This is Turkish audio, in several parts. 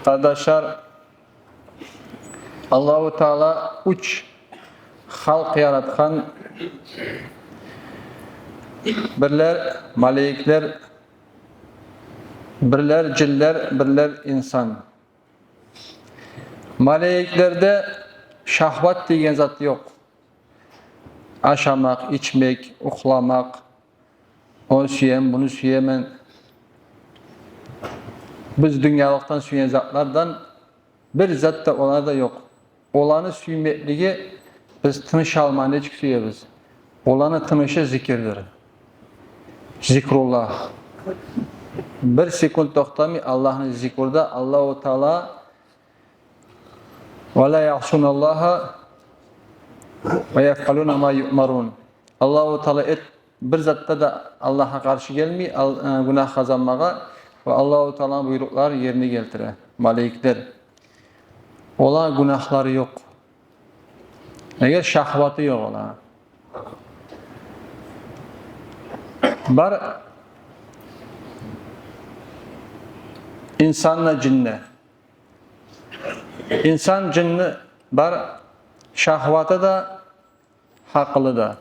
Kardeşler, Allahu Teala üç halk yaratkan, birler melekler, birler ciller, birler insan. Meleklerde şahvat degan zat yok. Aşamak, içmek, uxlamak, onu suyem, bunu suyemen. Biz dünyalıktan suyen zatlardan bir zat da onlarda yok. Olanı suymekligi biz tınış almanı hiç suyemiz. Olanı tınışı zikirdir. Zikrullah. Bir sekund toxtamay Allah'ın zikrida Allahu Teala ve la ya'sunallaha ve yef'aluna ma yu'marun. Allahu Teala bir zatta da Allah'a karşı gelmey, günah kazanmaga ve Allahu Teala'nın buyrukları yerine keltire. Melekler. Ola günahları yok. Eğer şahvatı yok ola. Bar insanla cinne. İnsan cinni bar şahvatı da haklı da.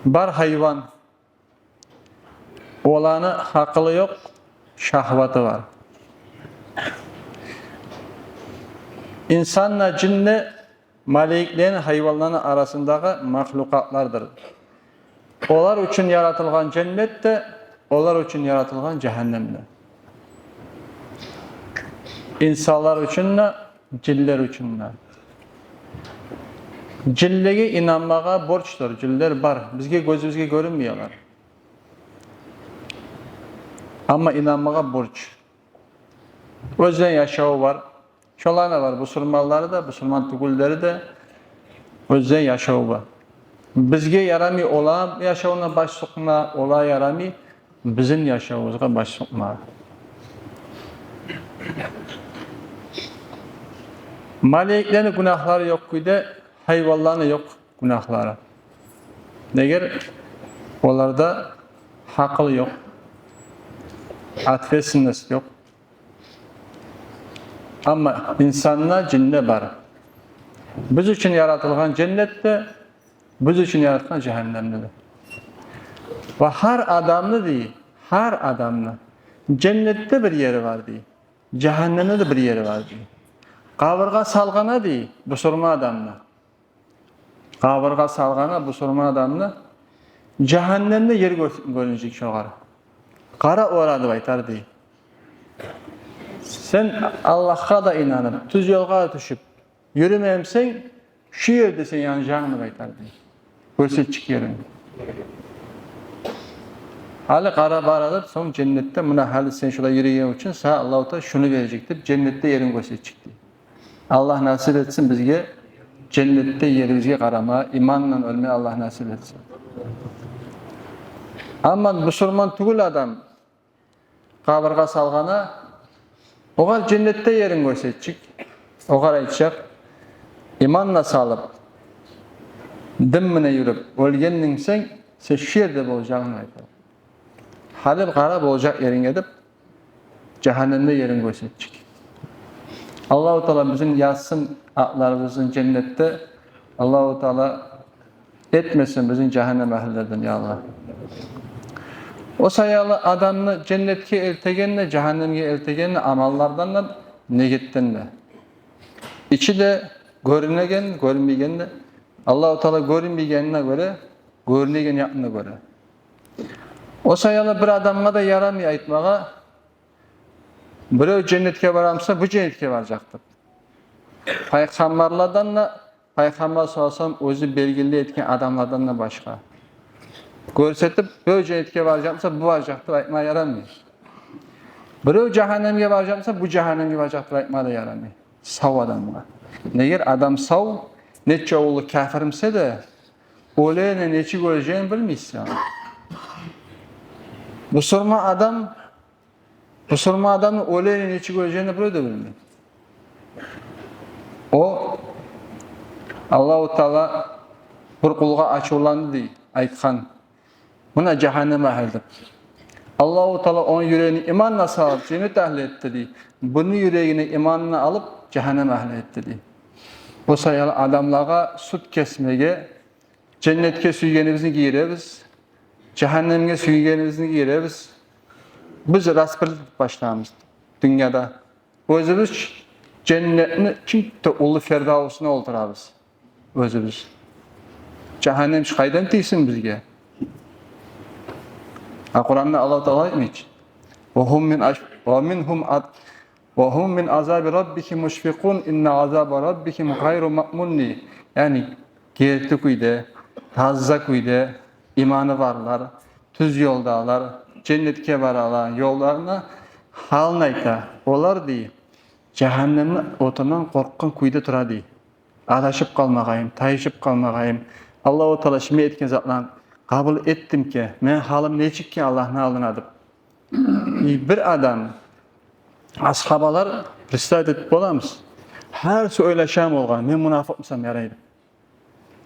Bar hayvan. Olanı haklı yok, şahvatı var. İnsanla cinni meleklerin hayvanların arasındaki mahlukatlardır. Onlar için yaratılgan cennet de, onlar için yaratılgan cehennem de. İnsanlar için de, ciller için de. Cillege inanmağa borçtur. Ciller var. Bizge gözümüzge görünmüyorlar. Ama inanmağa borç. Özden yaşağı var. Şolarına var. Müslümanları da, Müslüman tügülleri de özden yaşağı var. Bizge yaramı ola yaşağına baş sokma, ola yaramı bizim yaşağımıza baş sokma. Meleklerin günahları yok kuyda, hayvanların yok günahları. Neger? Onlarda haklı yok. Atfe sünnesi yok. Ama insanla cinne var. Biz için yaratılgan cennette, biz için yaratılgan cehennemde de. Ve her adamlı değil, her adamlı. Cennette bir yeri var değil. Cehennemde de bir yeri var değil. Kavurga salgana değil, bu sorma adamlı. Kavurga salgana, bu sorma adamlı. Cehennemde yer görünecek şoğarı. Kara oradı baytar değil. Sen Allah'a da inanıp, tuz yolga düşüp, yürümemsen, şu yerde sen yanacağını baytar değil. Görsetçik yerin. Hali kara baradır, son cennette, buna hali sen şurada yürüyen için, sana Allah-u Teala şunu verecektir, cennette yerin görsetçik değil. Allah nasip etsin bizge, cennette yerimizge karama, imanla ölmeye Allah nasip etsin. Ama Müslüman tügül adam, kabırga salgana, oğar cennette yerin görsetçik, oğar aytacak, imanla salıp, dimmine yürüp, ölgenin sen şu yerde bolacağını aytar. Halil kara bolacak yerin edip, cehennemde yerin görsetçik. Allah-u Teala bizim yazsın aklarımızın cennette, Allah-u Teala etmesin bizim cehennem ehlilerden ya Allah. O sayalı adamını cennetke eltegenle, cehennemge eltegenle, amallardan da negittenle. İçi de görünegen, görünmegenle, Allah-u Teala görünmegenine göre, görünegen yapına göre. O sayalı bir adamına da yaramıyor aytmağa, birey cennetke varamsa bu cennetke varacaktır. Peygamberlerden de, Peygamber sallallahu özü belgili etken adamlardan da başka. Görsetip, böyle cennetke varacaksa bu varacaktır, aytmaya yaramıyor. Birey cehennemge varacaksa bu cehennemge varacaktır, aytmaya da yaramıyor. Sav adamlar. Neger adam sav, neçe oğlu kafirimse de, olayına neçe göreceğini bilmeysin. Bu sorma adamın olayına neçe göreceğini böyle de bilmiyor. O, Allah-u Teala bir kulga açılandı diye aytkan. Buna cehennem ahildir. Allah-u Teala onun yüreğini imanla sağıp cennet ehli etti diye. Bunu yüreğini imanla alıp cehennem ehli etti diye. O sayalı adamlara süt kesmege, cennetke suygenimizni giyiremiz, cehennemge suygenimizni giyiremiz. Biz rasperlik başlamız dünyada. Özümüz cennetini çünkü ulu ferdavusuna oldurabız. Özümüz. Cehennem qaydan tiysin bizge? Kur'an'da Allah Teala aytmış. وَهُمْ مِنْ عَذَابِ رَبِّكِمْ مُشْفِقُونَ اِنَّ عَذَابَ رَبِّكِمْ غَيْرُ مَأْمُنِّ. Yani gerekli kuyde, tazza kuyde, imanı varlar, tüz yoldalar, cennetke varalar yollarına halını ayta. Olar diye, cehennemin otundan korkkan kuyda tura diye. Adaşıp kalmagayım, tayışıp kalmagayım. Allah-u Teala şimdi etken zatlan kabul ettim ki, men halim neçik ki Allah'ın alınadım. Bir adam, ashabalar ristayet edip olamız. Her su oylaşam olgan, men münafık mısam yaraydı.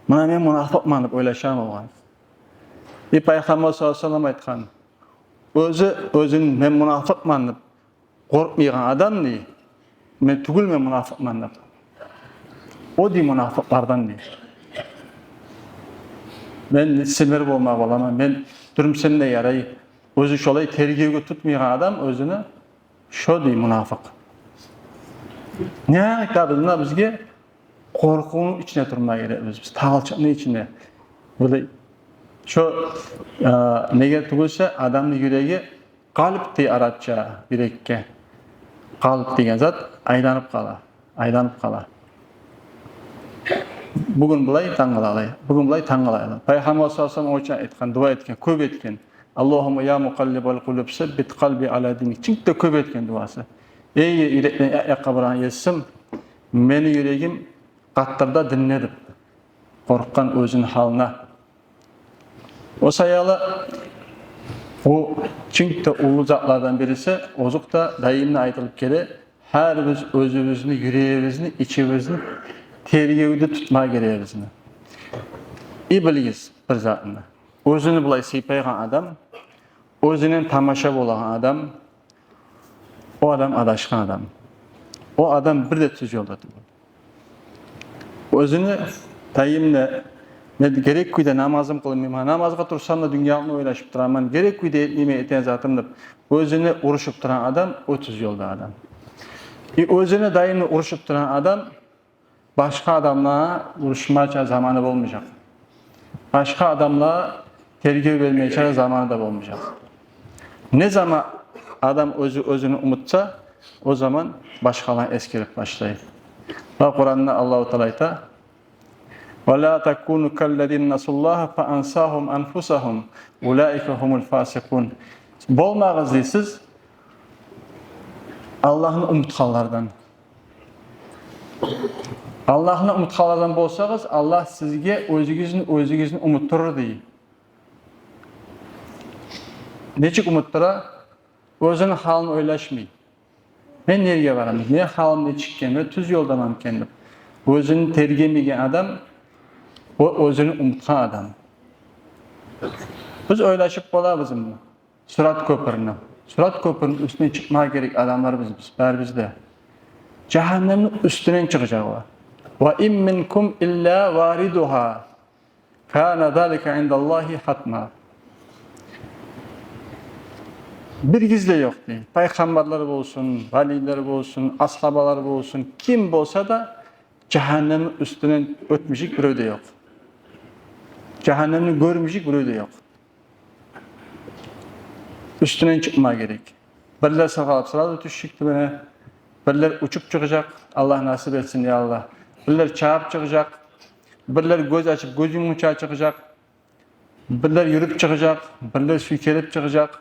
Bana men münafık manıp oylaşam olgan. Peygamber sallallahu aleyhi ve sellem aytkan, özün men münafık manıp korkmayan adam diye, men tugul men münafık manıp. O di münafıklardan diye. Men semer bolmak olamam, men durumsen de yaray. Özü şolay tergivge tutmayan adam özünü şo di münafık. Ne aytadığında bizge korkunun içine durmaya gerekiz. Biz tağılçanın içine. Böyle şu nege tugulsa adamın yüreği kalp diye Arapça yürekke. Kalp degen zat aylanıp kala. Bugün bulay tangılalay. Peygamber sallallahu aleyhi ve sellem o için etken, dua etken, köp etken. Allahümme ya mukallibal kulub sebbit kalbi ala dinik. Çünkü de köp etken duası. Ey yürekten yakabıran yesim, meni yüreğim kattırda dinledim. Korkkan özün haline. O sayalı, o çünkü de ulu zatlardan birisi, ozuk da dayımla aytılıp kere, her biz özümüzünü, yüreğimizni, içimizni tergivde tutmaya gereğimizni. İblis bir zatını. Özünü bulay sıypaygan adam, özünün tamaşa bolan adam, o adam adaşkan adam. O adam bir de tüz yoldadı. Özünü tayimle gerek kuyda namazım kılmayayım, namazga tursam da dünyamı oylaşıp duramam, gerek kuyda etmeyime eten zatımdır. Özünü uruşup duran adam, o tüz yolda adam. Özünü dayımla uruşup duran adam, başka adamla uruşmaya zamanı olmayacak. Başka adamla tergib vermeye zamanı da olmayacak. Ne zaman adam özünü umutsa, o zaman başkalarına eskirip başlayır. Kur'an'da Allah-u Teala ayta, وَلَا تَكُونُ كَالَّذِينَ نَسُوا اللّٰهَ فَأَنْسَاهُمْ أَنْفُسَهُمْ اُولَٰئِكَ هُمُ الْفَاسِقُونَ. Bolmağız deysiz, Allah'ın umutkallardan. Allah'ın umutkallardan bolsağız, Allah sizge özünüzün umutturur deyil. Neçik umuttura? Özünün halini oylaşmayın. Ben nereye varam? Ne halim neçikken ve tüz yoldanam kendim. Özünü tergimegen adam, o özünü umutkan adam. Biz oylaşıp bolabızım mı? Surat köpürünü. Surat köpürünün üstüne çıkmaya gerek adamlar bizde. Cehennemin üstüne çıkacak o. وَاِمْ مِنْكُمْ اِلَّا وَارِدُهَا كَانَ ذَٰلِكَ عِنْدَ اللّٰهِ حَتْمًا. Bir gizli yok değil. Peygamberler olsun, valiler olsun, ashabalar olsun, kim olsa da cehennemin üstüne ötmüşük bir öde yok. Cehennemini görmüşük bir öde yok. Üstüne çıkmaya gerek. Birler sakalıp sırada düşecekti bana. Birler uçup çıkacak. Allah nasip etsin ya Allah. Birler çağıp çıkacak. Birler göz açıp göz yumuşağı çıkacak. Birler yürüp çıkacak. Birler suykelip çıkacak.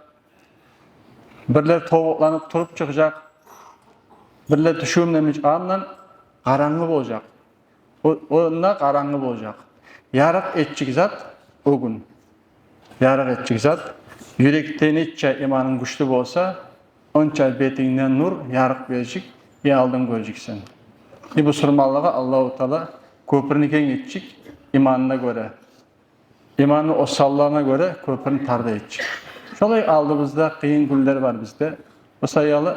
Birler tovuklanıp turup çıkacak. Birler düşümlemiş andan karanlık olacak. Onda karanlık olacak. Yarak etçik zat o gün. Yarak etçik zat. Yürekte neçe imanın güçlü olsa, onça betinden nur yarak verecek, bir aldın göreceksin. Bu sırmallığa Allah-u Teala köprünü keng etçik imanına göre. İmanın o sallarına göre köprünü tarda etçik. Şolay aldığımızda kıyın günler var bizde. O sayalı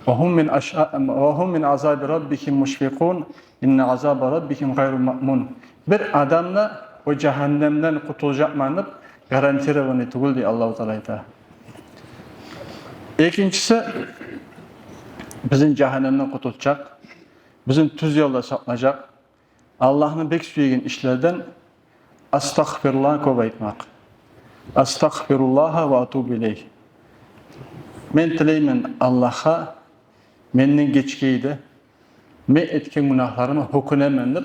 وَهُمْ مِنْ عَذَابِ رَبِّهِمْ مُشْفِقُونَ اِنَّ عَذَابَ رَبِّهِمْ غَيْرُ مَأْمُونَ. Bir adamla o cehennemden kurtulacak manıp garantire bunu tugul diye Allah-u Teala. İkincisi bizim cehennemden kurtulacak, bizim tüz yolda saklayacak, Allah'ın bek süyegen işlerden astagfirullah köp aytmak. Astagfirullah ve atubu ileyh. Men tileymen Allah'a menden geçkeydi, men etken günahlarımı hukunemen dep,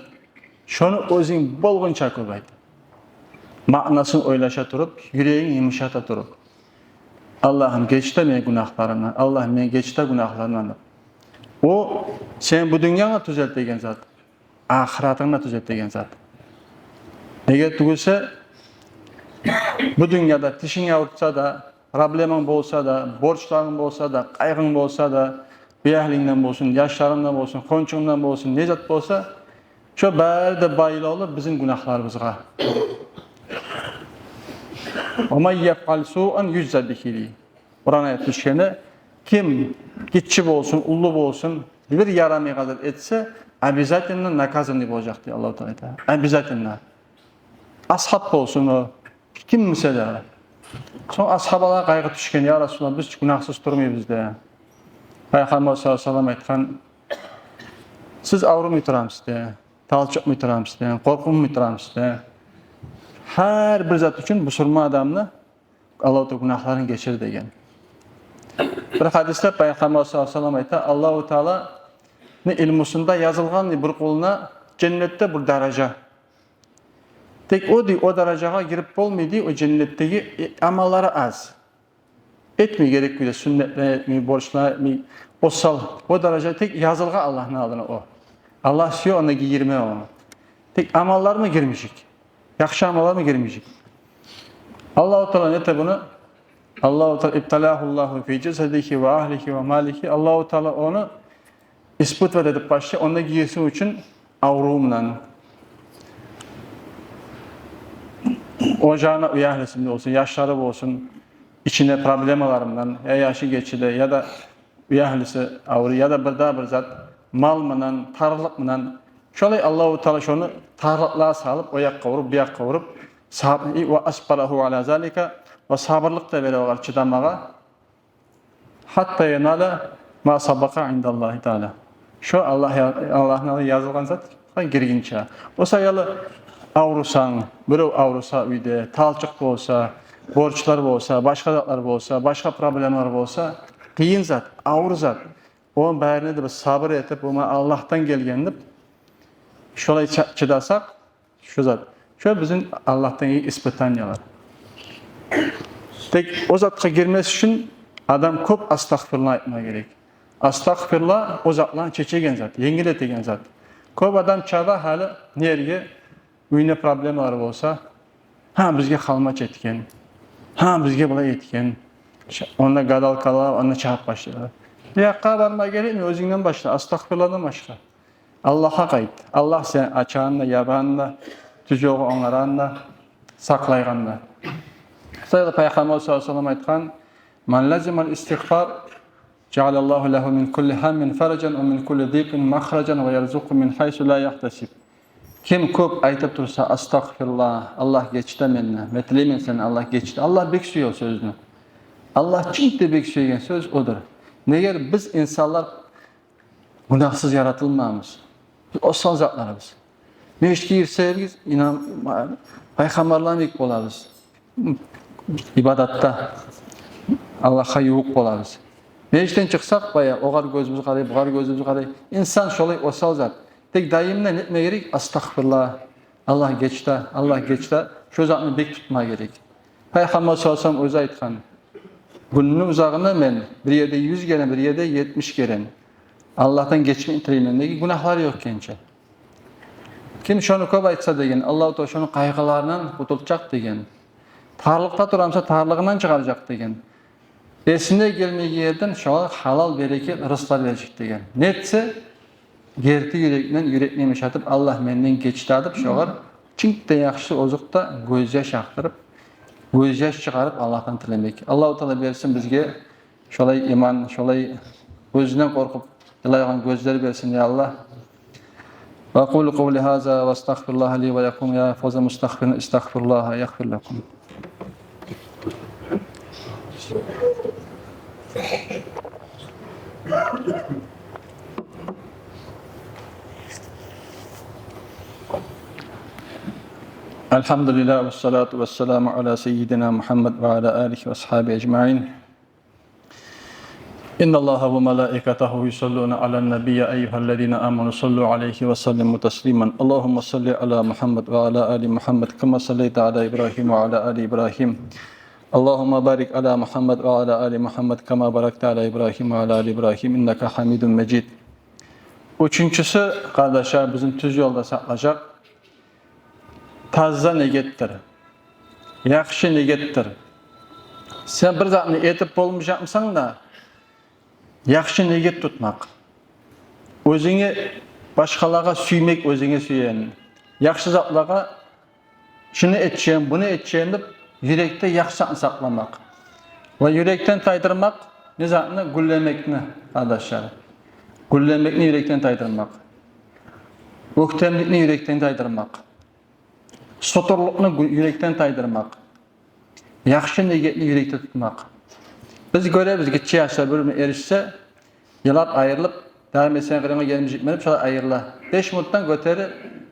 şonu özün bolgunça köp ayt. Ma'nasını oylaşa turup, yüreğin yumuşata turup. Allah'ım geçti men günahlarımdan, Allah men geçti günahlarımdan. O sen bu dünyana düzelt degen zat, ahiratına düzelt degen zat. Eğer tugulsa bu dünyada tişin avutsa da, problemin bolsa da, borçların bolsa da, kaygın bolsa da, beyahliğinden bolsun, yaşlarından bolsun, konçundan bolsun, ne zat bolsa, şu bärde bayılı olur bizim günahlarımızga. وَمَنْ يَفْعَلْ سُوءًا يُجْزَ بِهِ. Kur'an ayet düşkeni, kim gitçi bolsun, ullu bolsun, bir yaramı kadar etse, abizatinle nakazını olacak diye Allah-u Teala. Abizatinle. Ashab bolsun o, kim mesela? Son ashabalar kaygı düşken, ya Resulallah biz günahsız durmuyoruz diye. Peygamber sallallahu aleyhi ve sellem aytkan, siz avru mu ituramsız diye, talçık mı ituramsız diye, korkun mu ituramsız diye. Her bir zat için bu surma adamını Allah-u Teala günahlarını geçir degen. Bir hadiste Peygamber sallallahu aleyhi ve sellem aytkan, Allah-u Teala ilmusunda yazılgan bir kuluna cennette bir derece. Tek o dereceye girip olmaydı, o cennetteki amalları az. Etmiyor gerek bile, sünnetler etmiyor, borçlar etmiyor. O derece tek yazılga Allah'ın adına o. Allah diyor ona girme onu. Tek amallar mı girmeyecek? Yakşı amallar mı girmeyecek? Allah-u Teala ne de bunu? Allah-u Teala ibtalahullahu fi cesedihi ve ahlihi ve malihi. Allah-u Teala onu ispat edip başta onda girsin için avrumla. Ocağına üyahlisinde olsun, yaşları olsun, içinde problemlarından, ya yaşı geçide ya da üyahlisi avru ya da bir daha bir zat mal mınan, tarlık mınan, şöyle Allah-u Teala şunu tarlıklığa salıp, o yak kavurup, bir yak kavurup, ve asbarahu ala zalika ve sabırlık da veriyorlar çıdamağa. Hatta yanala ma sabaka indallahi Teala. Şu Allah'ın yazılgan zat girginçe. O sayalı avrusan, bir avrusa uyde, talçık olsa, borçlar olsa, başka zatlar olsa, başka problemler olsa, kıyın zat, avru zat. Onun bärine de bir sabır etip, ona Allah'tan gelgenip, şolay çıdasak, şu zat. Şu bizim Allah'tan iyi ispitaniyalar. Tek o zatқа girmesi için adam köp astagfirullah etmeye gerek. Astagfirullah o zatla çeçegen zat, yengiletigen zat. Köp adam çaba hali nereye uyne problemler olsa, ha bizge kalma çetken, ha bizge bula etken, onda gadal kala, onda çağıp başlar. Yakka varma gerek mi? Özünden başla, astagfirullah'dan başla. Allah'a kayıt. Allah sen açağında, yabanında, tüzyoğu onlaranda, saklayğanda. Sayıda Peygamber sallallahu aleyhi ve sellem aytkan, "Man lazimal istiğfar, cealallahu lehu min kulli hammin faracan ve min kulli dhiqin mahracan ve yerzuqhu min haysu la yahtasib." Kim köp aytıp dursa astagfirullah, Allah geçti menne, metleymen sen Allah geçti. Allah bekşiyor sözünü. Allah çinkde bekşiyen söz odur. Neger biz insanlar günahsız yaratılmamız. Osal zatlarımız. Meşki girseybiz inan peygamberlerin ilk bolarız. İbadatta Allah'a yuvuq bolarız. Meşten çıksak baya oğar gözümüzü qarayıp, buğar gözümüzü qarayıp, insan şolay osal zat. Tek daimden etme gerek, astagfirullah, Allah geçti, Allah geçti, şu zatını bek tutma gerek. Peygamber sallallahu aleyhi ve sellem özü aytkan, gününün uzağını men bir yerde 100 gelen, bir yerde 70 gelen, Allah'tan geçme intireğindeki günahlar yok gençe. Kim şunu köp aytsa degen, Allah-u Teala şunu kaygılarından kurtulacak degen, tarlıkta duramsa tarlığından çıkaracak degen, esine gelmeyi yerden şoğa halal bereket rızklar verecek degen. Netse, gerti yürekten yaşatıp Allah menden geçti adıp şoğar, çink de yaxşı ozuqda göz yaş aktırıp, göz yaş çıkarıp Allah'tan tilemek. Allahu Teala bersin bizge şolay iman, şolay gözünden korkup ilayan gözleri bersin ya Allah. Ve aqulu qawli haza ve estağfirullah li ve lekum ya fawza mustagfirin estağfirullah yaghfir lekum. Elhamdülillah ve salatu ve selamu ala seyyidina Muhammed ve ala alihi ve ashabi ecmain. İnna Allaha ve malaikatahu yusalluna alan nabiyyi eyyuhellezina amanu sallu aleyhi ve sellimu teslimen. Allahumme salli ala Muhammed ve ala ali Muhammed kema sallaita ala İbrahim ve ala ali İbrahim. Allahumme barik ala Muhammed ve ala ali Muhammed kema barakta ala İbrahim ve ala ali İbrahim inneke hamidun mecid. Üçüncüsü kardeşler bizim tüz yolda saklayacak. Tazza negettir. Yaxşı negettir. Sen bir zatını etip bolmayacakmısan da yaxşı neget tutmak. Özüne başkalarga suymek, özüne süyen. Yaxşı zatlarga şunu etçen, bunu etçen dep yürekte yaxşı saklamak. Ve yürekten taydırmak ne zatını güllemekni kardeşler. Güllemekni yürekten taydırmak. Öktemlikni yürekten taydırmak. Soturlukni yürekten taydırmak. Yaxşı negetni yürekte tutmak. Biz göremiz gitçi yaşa bölümü erişse, yıllar ayrılıp, devam etsen kırıma gelmiş gitmenip, şöyle ayrıla. 5 minuttan göteri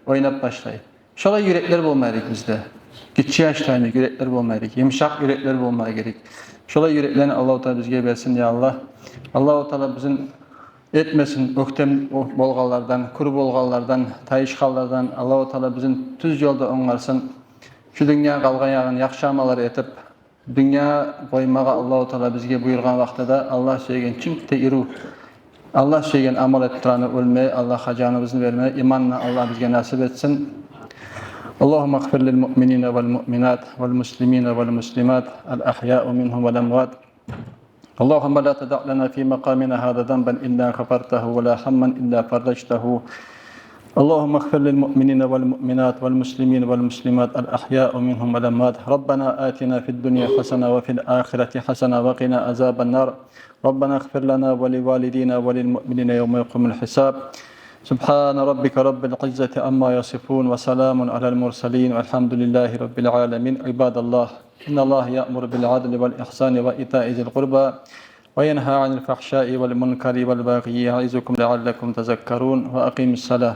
oynap başlayı. Şöyle yürekler bulmaya gerek bizde. Gitçi yaştayını yürekler bulmaya gerek. Yumuşak yürekler bulmaya gerek. Şöyle yüreklerini Allah-u Teala bizge versin ya Allah. Allah-u Teala bizim etmesin öktem bolgallardan, kuru bolgallardan, tayışkallardan Allah-u Teala bizim tüz yolda onlarsın. Şu dünya kalgan yağın yaxşı amalar etip, dünya koymağa Allah-u Teala bizge buyurgan vaxtada Allah söyleyen çimkite iru. Allah söyleyen amal ettiranı ölmeye, Allah hacanımızını vermeye, imanla Allah bizge nasip etsin. Allahümme gfir lil mu'minine vel mu'minat vel muslimine vel muslimat al ahya'u minhum vel emvat. اللهم لا تدع لنا في مقامنا هذا ذنبا إلا غفرته ولا هما إلا فرجته اللهم اغفر للمؤمنين والمؤمنات والمسلمين والمسلمات الأحياء منهم والأموات ربنا آتنا في الدنيا حسنة وفي الآخرة حسنة وقنا عذاب النار ربنا اغفر لنا ولوالدينا وللمؤمنين يوم يقوم الحساب سبحان ربك رب العزة عما يصفون وسلام على المرسلين والحمد لله رب العالمين عباد الله إن الله يأمر بالعدل والإحسان وإيتاء ذي القربى وينهى عن الفحشاء والمنكر والبغي يعظكم لعلكم تذكرون وأقيموا الصلاة